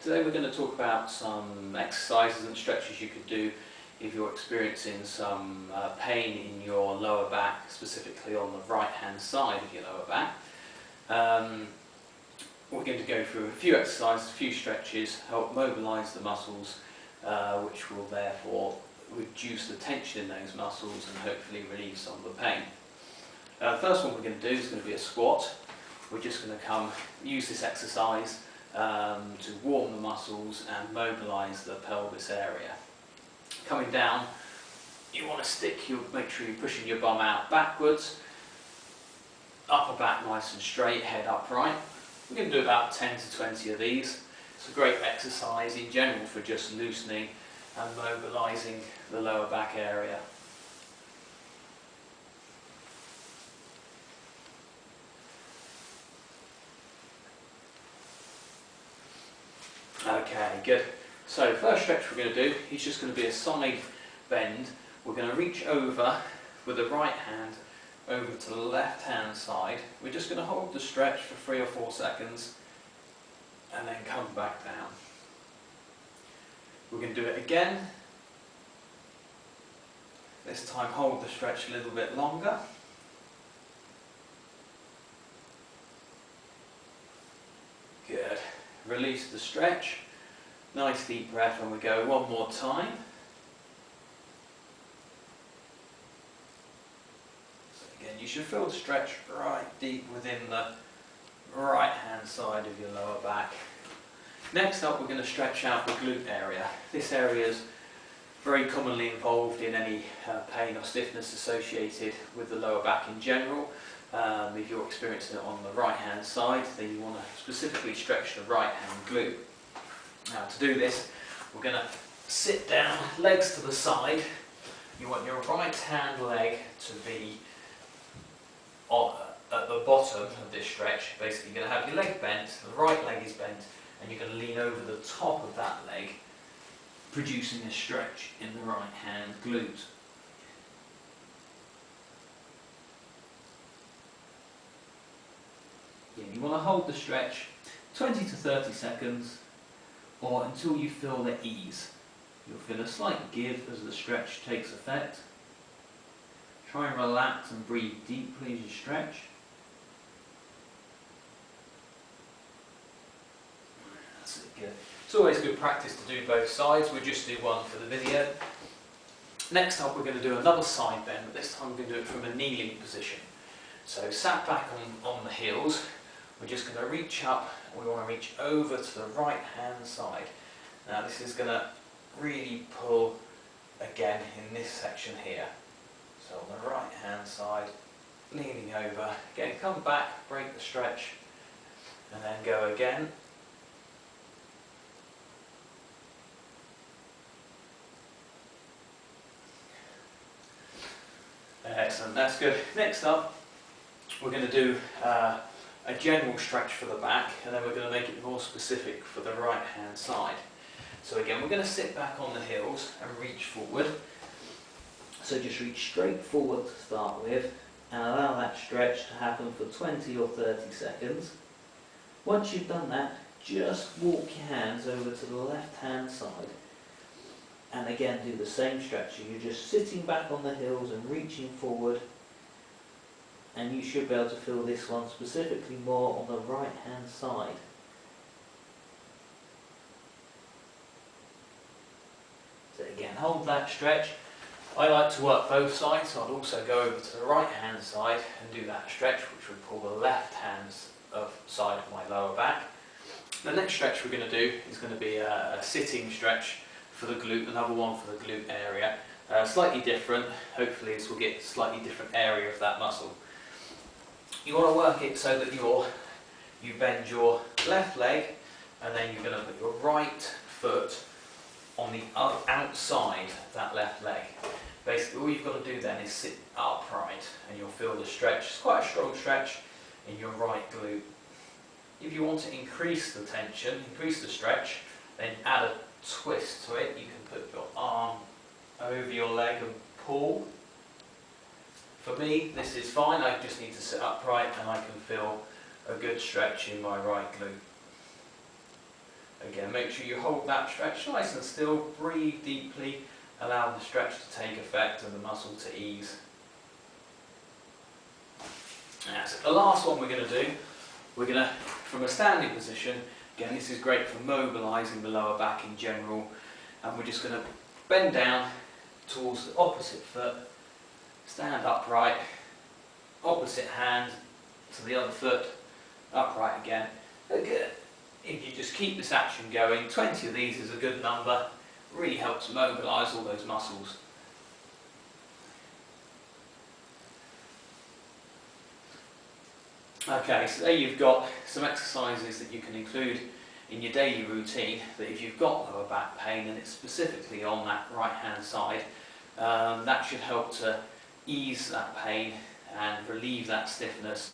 Today we're going to talk about some exercises and stretches you could do if you're experiencing some pain in your lower back, specifically on the right hand side of your lower back. We're going to go through a few exercises, a few stretches, help mobilise the muscles, which will therefore reduce the tension in those muscles and hopefully relieve some of the pain. The first one we're going to do is going to be a squat. We're just going to use this exercise to warm the muscles and mobilise the pelvis area. Coming down, you want to make sure you're pushing your bum out backwards, upper back nice and straight, head upright. We're going to do about 10 to 20 of these. It's a great exercise in general for just loosening and mobilising the lower back area. Okay, good. So first stretch we're going to do is just going to be a side bend. We're going to reach over with the right hand over to the left hand side. We're just going to hold the stretch for 3 or 4 seconds and then come back down. We're going to do it again. This time hold the stretch a little bit longer. Good. Release the stretch. Nice deep breath, and we go one more time. So again, you should feel the stretch right deep within the right hand side of your lower back. Next up, we're going to stretch out the glute area. This area is very commonly involved in any pain or stiffness associated with the lower back in general. If you're experiencing it on the right hand side, then you want to specifically stretch the right hand glute. Now to do this, we're going to sit down, legs to the side. You want your right hand leg to be at the bottom of this stretch. Basically you're going to have your leg bent, the right leg is bent, and you're going to lean over the top of that leg, producing a stretch in the right hand glute. You want to hold the stretch 20 to 30 seconds or until you feel the ease. You'll feel a slight give as the stretch takes effect. Try and relax and breathe deeply as you stretch. That's it, good. It's always good practice to do both sides. We'll just do one for the video. Next up we're going to do another side bend, but this time we're going to do it from a kneeling position. So sat back on the heels. We're just going to reach up, we want to reach over to the right hand side. Now this is going to really pull again in this section here. So on the right hand side, leaning over, again come back, break the stretch, and then go again. Excellent, that's good. Next up, we're going to do a general stretch for the back, and then we're going to make it more specific for the right hand side. So again, we're going to sit back on the heels and reach forward. So just reach straight forward to start with and allow that stretch to happen for 20 or 30 seconds. Once you've done that, just walk your hands over to the left hand side and again do the same stretch. You're just sitting back on the heels and reaching forward. And you should be able to feel this one specifically more on the right hand side. So again, hold that stretch. I like to work both sides, so I'd also go over to the right hand side and do that stretch, which would pull the left hand side of my lower back. The next stretch we're going to do is going to be a sitting stretch for the glute, another one for the glute area. Slightly different, hopefully this will get a slightly different area of that muscle. You want to work it so that you bend your left leg and then you're going to put your right foot on the outside of that left leg. Basically all you've got to do then is sit upright and you'll feel the stretch. It's quite a strong stretch in your right glute. If you want to increase the tension, increase the stretch, then add a twist to it. You can put your arm over your leg and pull. For me, this is fine. I just need to sit upright and I can feel a good stretch in my right glute. Again, make sure you hold that stretch nice and still, breathe deeply, allow the stretch to take effect and the muscle to ease. So the last one we're going to do, from a standing position, again this is great for mobilising the lower back in general, and we're just going to bend down towards the opposite foot, stand upright, opposite hand to the other foot, upright again. Good. If you just keep this action going, 20 of these is a good number, really helps mobilise all those muscles. Okay, so there you've got some exercises that you can include in your daily routine, that if you've got lower back pain and it's specifically on that right hand side, that should help to ease that pain and relieve that stiffness.